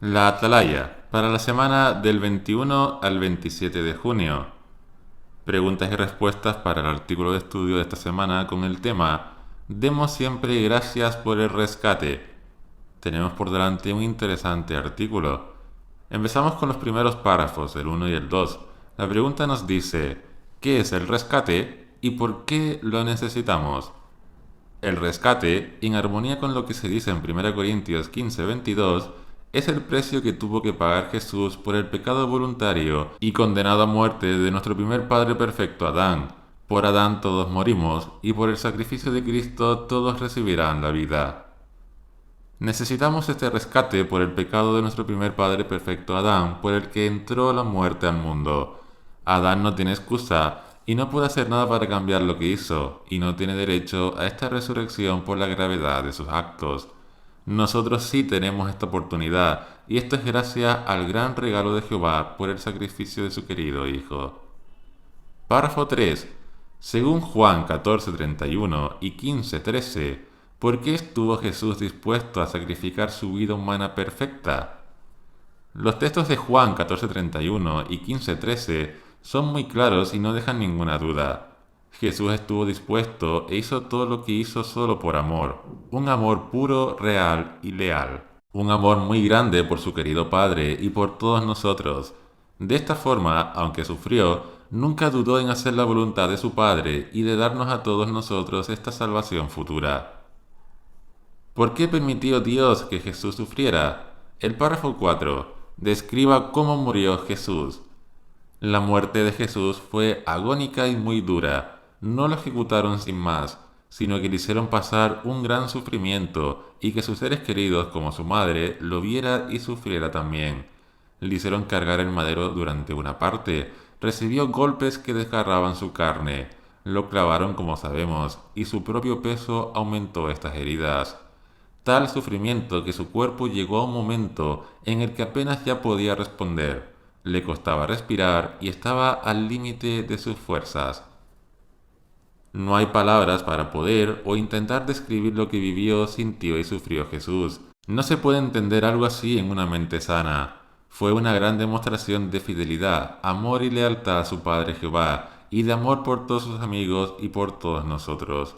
La Atalaya, para la semana del 21 al 27 de junio. Preguntas y respuestas para el artículo de estudio de esta semana con el tema Demos siempre gracias por el rescate. Tenemos por delante un interesante artículo. Empezamos con los primeros párrafos, el 1 y el 2. La pregunta nos dice, ¿qué es el rescate y por qué lo necesitamos? El rescate, en armonía con lo que se dice en 1 Corintios 15:22, es el precio que tuvo que pagar Jesús por el pecado voluntario y condenado a muerte de nuestro primer Padre perfecto, Adán. Por Adán todos morimos y por el sacrificio de Cristo todos recibirán la vida. Necesitamos este rescate por el pecado de nuestro primer Padre perfecto, Adán, por el que entró la muerte al mundo. Adán no tiene excusa y no puede hacer nada para cambiar lo que hizo, y no tiene derecho a esta resurrección por la gravedad de sus actos. Nosotros sí tenemos esta oportunidad, y esto es gracias al gran regalo de Jehová por el sacrificio de su querido Hijo. Párrafo 3. Según Juan 14:31 y 15:13, ¿por qué estuvo Jesús dispuesto a sacrificar su vida humana perfecta? Los textos de Juan 14:31 y 15:13 son muy claros y no dejan ninguna duda. Jesús estuvo dispuesto e hizo todo lo que hizo solo por amor, un amor puro, real y leal, un amor muy grande por su querido Padre y por todos nosotros. De esta forma, aunque sufrió, nunca dudó en hacer la voluntad de su Padre y de darnos a todos nosotros esta salvación futura. ¿Por qué permitió Dios que Jesús sufriera? El párrafo 4 describa cómo murió Jesús. La muerte de Jesús fue agónica y muy dura. No lo ejecutaron sin más, sino que le hicieron pasar un gran sufrimiento y que sus seres queridos, como su madre, lo viera y sufriera también. Le hicieron cargar el madero durante una parte, recibió golpes que desgarraban su carne, lo clavaron como sabemos, y su propio peso aumentó estas heridas. Tal sufrimiento que su cuerpo llegó a un momento en el que apenas ya podía responder, le costaba respirar y estaba al límite de sus fuerzas. No hay palabras para poder o intentar describir lo que vivió, sintió y sufrió Jesús. No se puede entender algo así en una mente sana. Fue una gran demostración de fidelidad, amor y lealtad a su Padre Jehová, y de amor por todos sus amigos y por todos nosotros.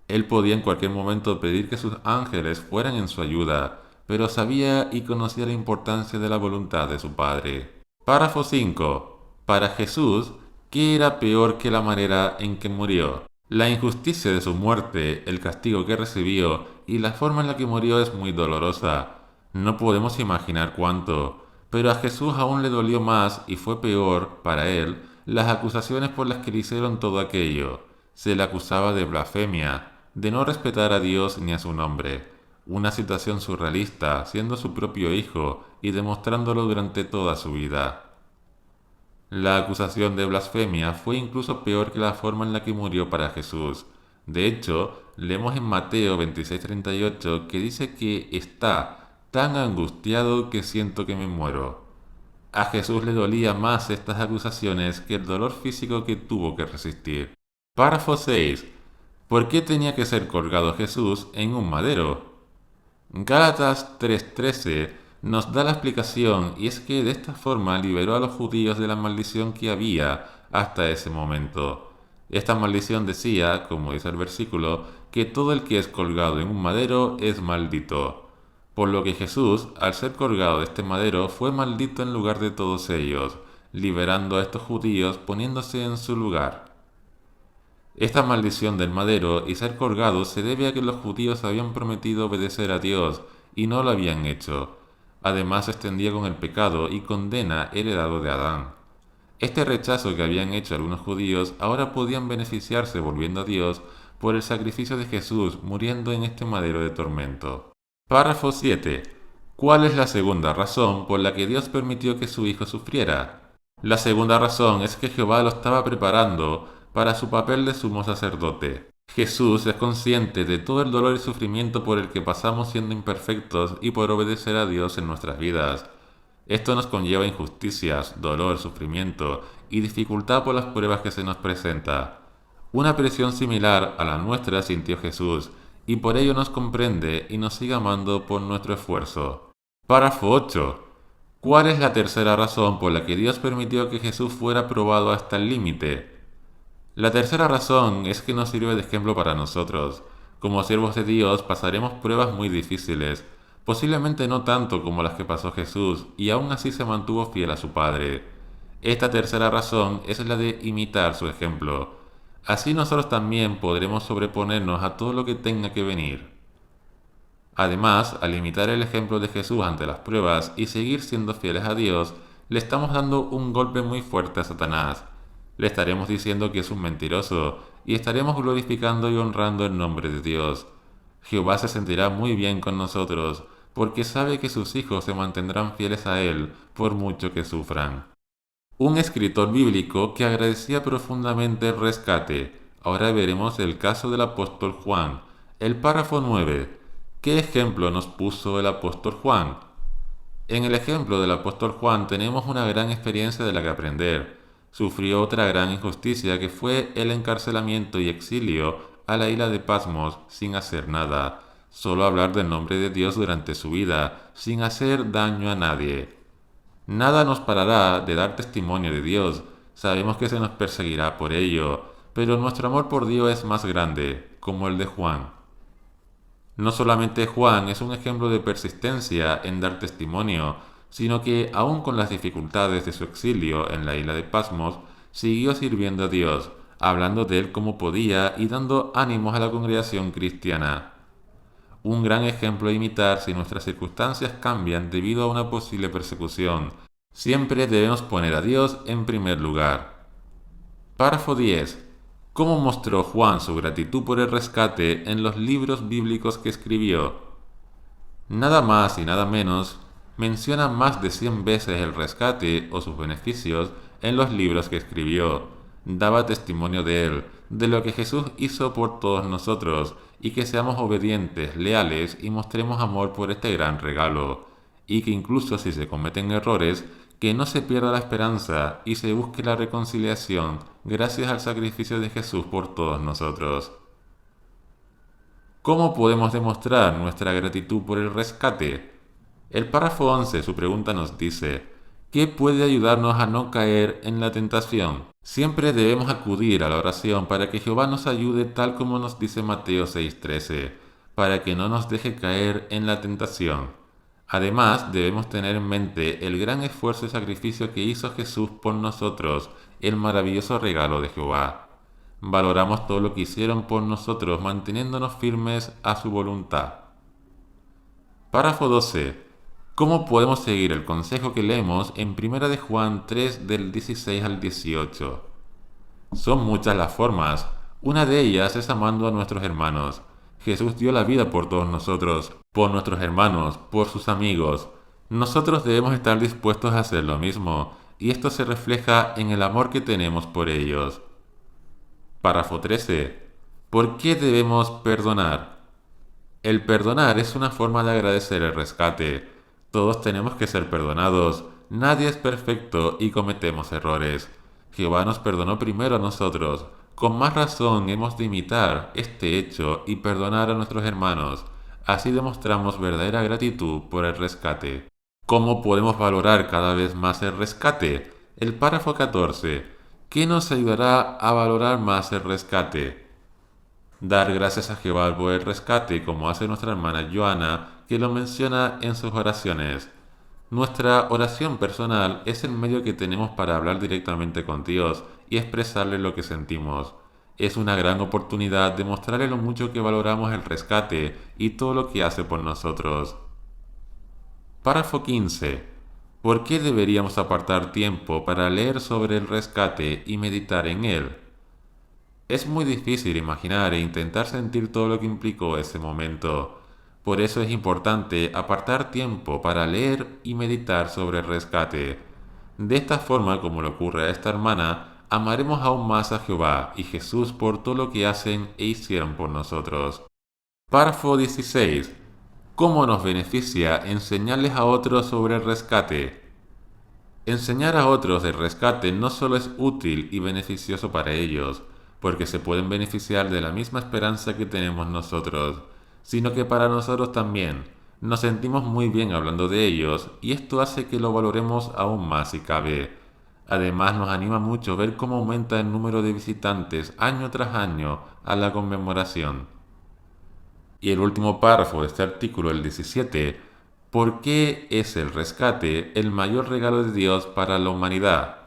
Él podía en cualquier momento pedir que sus ángeles fueran en su ayuda, pero sabía y conocía la importancia de la voluntad de su Padre. Párrafo 5. Para Jesús, ¿qué era peor que la manera en que murió? La injusticia de su muerte, el castigo que recibió y la forma en la que murió es muy dolorosa. No podemos imaginar cuánto, pero a Jesús aún le dolió más y fue peor, para él, las acusaciones por las que le hicieron todo aquello. Se le acusaba de blasfemia, de no respetar a Dios ni a su nombre. Una situación surrealista, siendo su propio hijo y demostrándolo durante toda su vida. La acusación de blasfemia fue incluso peor que la forma en la que murió para Jesús. De hecho, leemos en Mateo 26:38 que dice que está tan angustiado que siento que me muero. A Jesús le dolía más estas acusaciones que el dolor físico que tuvo que resistir. Párrafo 6. ¿Por qué tenía que ser colgado Jesús en un madero? Gálatas 3:13 nos da la explicación y es que de esta forma liberó a los judíos de la maldición que había hasta ese momento. Esta maldición decía, como dice el versículo, que todo el que es colgado en un madero es maldito. Por lo que Jesús, al ser colgado de este madero, fue maldito en lugar de todos ellos, liberando a estos judíos poniéndose en su lugar. Esta maldición del madero y ser colgado se debe a que los judíos habían prometido obedecer a Dios y no lo habían hecho. Además se extendía con el pecado y condena heredado de Adán. Este rechazo que habían hecho algunos judíos ahora podían beneficiarse volviendo a Dios por el sacrificio de Jesús muriendo en este madero de tormento. Párrafo 7. ¿Cuál es la segunda razón por la que Dios permitió que su Hijo sufriera? La segunda razón es que Jehová lo estaba preparando para su papel de sumo sacerdote. Jesús es consciente de todo el dolor y sufrimiento por el que pasamos siendo imperfectos y por obedecer a Dios en nuestras vidas. Esto nos conlleva injusticias, dolor, sufrimiento y dificultad por las pruebas que se nos presenta. Una presión similar a la nuestra sintió Jesús y por ello nos comprende y nos sigue amando por nuestro esfuerzo. Párrafo 8. ¿Cuál es la tercera razón por la que Dios permitió que Jesús fuera probado hasta el límite? La tercera razón es que nos sirve de ejemplo para nosotros. Como siervos de Dios pasaremos pruebas muy difíciles, posiblemente no tanto como las que pasó Jesús, y aún así se mantuvo fiel a su Padre. Esta tercera razón es la de imitar su ejemplo. Así nosotros también podremos sobreponernos a todo lo que tenga que venir. Además, al imitar el ejemplo de Jesús ante las pruebas y seguir siendo fieles a Dios, le estamos dando un golpe muy fuerte a Satanás. Le estaremos diciendo que es un mentiroso y estaremos glorificando y honrando el nombre de Dios. Jehová se sentirá muy bien con nosotros porque sabe que sus hijos se mantendrán fieles a Él por mucho que sufran. Un escritor bíblico que agradecía profundamente el rescate. Ahora veremos el caso del apóstol Juan. El párrafo 9. ¿Qué ejemplo nos puso el apóstol Juan? En el ejemplo del apóstol Juan tenemos una gran experiencia de la que aprender. Sufrió otra gran injusticia que fue el encarcelamiento y exilio a la isla de Patmos sin hacer nada, solo hablar del nombre de Dios durante su vida, sin hacer daño a nadie. Nada nos parará de dar testimonio de Dios, sabemos que se nos perseguirá por ello, pero nuestro amor por Dios es más grande, como el de Juan. No solamente Juan es un ejemplo de persistencia en dar testimonio, sino que, aun con las dificultades de su exilio en la isla de Patmos, siguió sirviendo a Dios, hablando de él como podía y dando ánimos a la congregación cristiana. Un gran ejemplo a imitar si nuestras circunstancias cambian debido a una posible persecución. Siempre debemos poner a Dios en primer lugar. Párrafo 10. ¿Cómo mostró Juan su gratitud por el rescate en los libros bíblicos que escribió? Nada más y nada menos, menciona más de 100 veces el rescate o sus beneficios en los libros que escribió. Daba testimonio de él, de lo que Jesús hizo por todos nosotros, y que seamos obedientes, leales y mostremos amor por este gran regalo. Y que incluso si se cometen errores, que no se pierda la esperanza y se busque la reconciliación gracias al sacrificio de Jesús por todos nosotros. ¿Cómo podemos demostrar nuestra gratitud por el rescate? El párrafo 11, su pregunta nos dice, ¿qué puede ayudarnos a no caer en la tentación? Siempre debemos acudir a la oración para que Jehová nos ayude tal como nos dice Mateo 6:13, para que no nos deje caer en la tentación. Además, debemos tener en mente el gran esfuerzo y sacrificio que hizo Jesús por nosotros, el maravilloso regalo de Jehová. Valoramos todo lo que hicieron por nosotros, manteniéndonos firmes a su voluntad. Párrafo 12. ¿Cómo podemos seguir el consejo que leemos en 1 de Juan 3 del 16 al 18? Son muchas las formas. Una de ellas es amando a nuestros hermanos. Jesús dio la vida por todos nosotros, por nuestros hermanos, por sus amigos. Nosotros debemos estar dispuestos a hacer lo mismo, y esto se refleja en el amor que tenemos por ellos. Párrafo 13. ¿Por qué debemos perdonar? El perdonar es una forma de agradecer el rescate. Todos tenemos que ser perdonados. Nadie es perfecto y cometemos errores. Jehová nos perdonó primero a nosotros. Con más razón hemos de imitar este hecho y perdonar a nuestros hermanos. Así demostramos verdadera gratitud por el rescate. ¿Cómo podemos valorar cada vez más el rescate? El párrafo 14. ¿Qué nos ayudará a valorar más el rescate? Dar gracias a Jehová por el rescate, como hace nuestra hermana Joana, que lo menciona en sus oraciones. Nuestra oración personal es el medio que tenemos para hablar directamente con Dios y expresarle lo que sentimos. Es una gran oportunidad de mostrarle lo mucho que valoramos el rescate y todo lo que hace por nosotros. Párrafo 15. ¿Por qué deberíamos apartar tiempo para leer sobre el rescate y meditar en él? Es muy difícil imaginar e intentar sentir todo lo que implicó ese momento. Por eso es importante apartar tiempo para leer y meditar sobre el rescate. De esta forma, como le ocurre a esta hermana, amaremos aún más a Jehová y Jesús por todo lo que hacen e hicieron por nosotros. Párrafo 16. ¿Cómo nos beneficia enseñarles a otros sobre el rescate? Enseñar a otros del rescate no solo es útil y beneficioso para ellos, porque se pueden beneficiar de la misma esperanza que tenemos nosotros, sino que para nosotros también, Nos sentimos muy bien hablando de ellos y esto hace que lo valoremos aún más si cabe. Además nos anima mucho ver cómo aumenta el número de visitantes año tras año a la conmemoración. Y el último párrafo de este artículo, el 17, ¿por qué es el rescate el mayor regalo de Dios para la humanidad?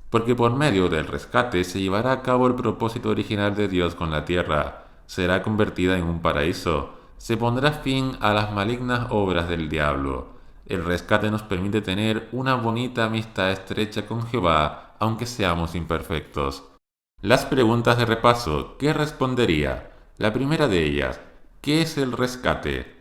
Porque por medio del rescate se llevará a cabo el propósito original de Dios con la tierra, será convertida en un paraíso, se pondrá fin a las malignas obras del diablo. El rescate nos permite tener una bonita amistad estrecha con Jehová, aunque seamos imperfectos. Las preguntas de repaso, ¿qué respondería? La primera de ellas, ¿qué es el rescate?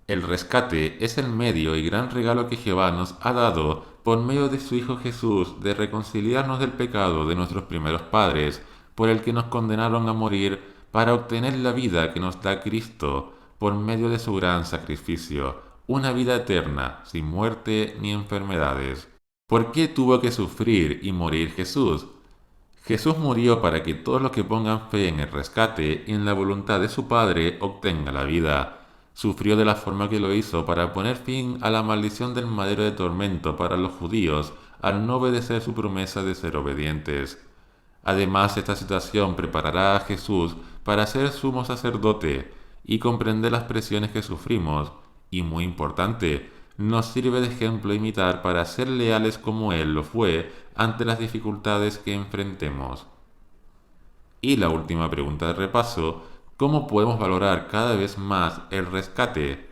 El rescate es el medio y gran regalo que Jehová nos ha dado por medio de su Hijo Jesús de reconciliarnos del pecado de nuestros primeros padres, por el que nos condenaron a morir para obtener la vida que nos da Cristo por medio de su gran sacrificio, una vida eterna, sin muerte ni enfermedades. ¿Por qué tuvo que sufrir y morir Jesús? Jesús murió para que todos los que pongan fe en el rescate y en la voluntad de su Padre obtengan la vida. Sufrió de la forma que lo hizo para poner fin a la maldición del madero de tormento para los judíos al no obedecer su promesa de ser obedientes. Además, esta situación preparará a Jesús para ser sumo sacerdote y comprender las presiones que sufrimos, y muy importante, nos sirve de ejemplo a imitar para ser leales como Él lo fue ante las dificultades que enfrentemos. Y la última pregunta de repaso, ¿cómo podemos valorar cada vez más el rescate?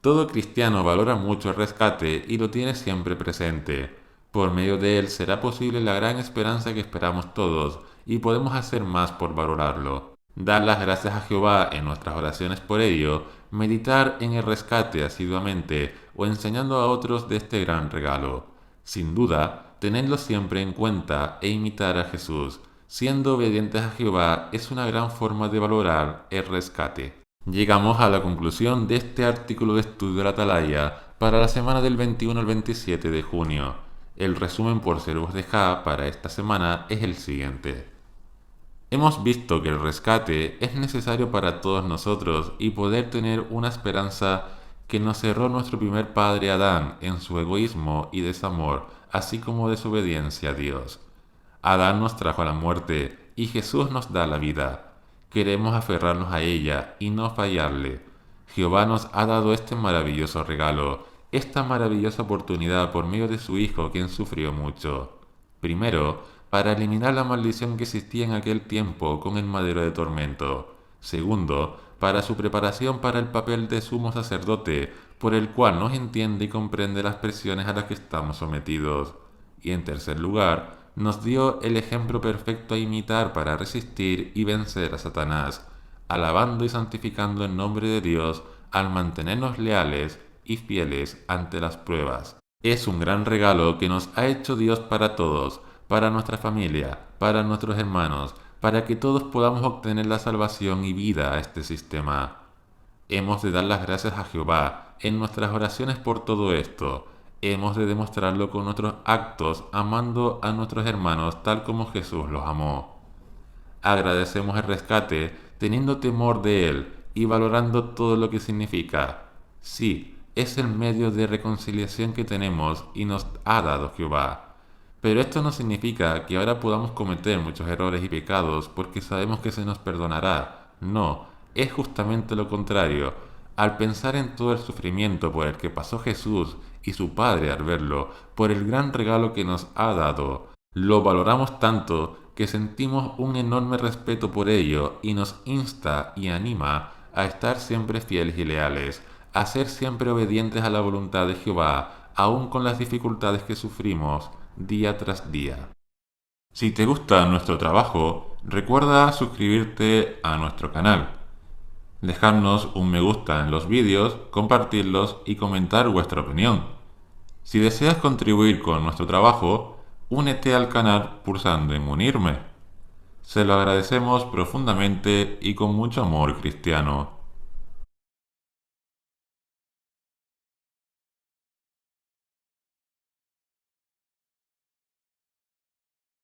Todo cristiano valora mucho el rescate y lo tiene siempre presente. Por medio de él será posible la gran esperanza que esperamos todos y podemos hacer más por valorarlo. Dar las gracias a Jehová en nuestras oraciones por ello, meditar en el rescate asiduamente o enseñando a otros de este gran regalo. Sin duda, tenerlo siempre en cuenta e imitar a Jesús, siendo obedientes a Jehová, es una gran forma de valorar el rescate. Llegamos a la conclusión de este artículo de estudio de la Atalaya para la semana del 21 al 27 de junio. El resumen por Servos de Ja para esta semana es el siguiente. Hemos visto que el rescate es necesario para todos nosotros y poder tener una esperanza que nos cerró nuestro primer padre Adán en su egoísmo y desamor, así como desobediencia a Dios. Adán nos trajo a la muerte y Jesús nos da la vida. Queremos aferrarnos a ella y no fallarle. Jehová nos ha dado este maravilloso regalo, esta maravillosa oportunidad por medio de su Hijo, quien sufrió mucho. Primero, para eliminar la maldición que existía en aquel tiempo con el madero de tormento. Segundo, para su preparación para el papel de sumo sacerdote, por el cual nos entiende y comprende las presiones a las que estamos sometidos. Y en tercer lugar, nos dio el ejemplo perfecto a imitar para resistir y vencer a Satanás, alabando y santificando el nombre de Dios al mantenernos leales y fieles ante las pruebas. Es un gran regalo que nos ha hecho Dios para todos, para nuestra familia, para nuestros hermanos, para que todos podamos obtener la salvación y vida a este sistema. Hemos de dar las gracias a Jehová en nuestras oraciones por todo esto. Hemos de demostrarlo con nuestros actos, amando a nuestros hermanos tal como Jesús los amó. Agradecemos el rescate, teniendo temor de Él y valorando todo lo que significa. Sí, es el medio de reconciliación que tenemos y nos ha dado Jehová. Pero esto no significa que ahora podamos cometer muchos errores y pecados porque sabemos que se nos perdonará. No, es justamente lo contrario. Al pensar en todo el sufrimiento por el que pasó Jesús y su Padre al verlo, por el gran regalo que nos ha dado, lo valoramos tanto que sentimos un enorme respeto por ello y nos insta y anima a estar siempre fieles y leales, a ser siempre obedientes a la voluntad de Jehová, aun con las dificultades que sufrimos día tras día. Si te gusta nuestro trabajo, recuerda suscribirte a nuestro canal, dejarnos un me gusta en los vídeos, compartirlos y comentar vuestra opinión. Si deseas contribuir con nuestro trabajo, únete al canal pulsando en unirme. Se lo agradecemos profundamente y con mucho amor cristiano.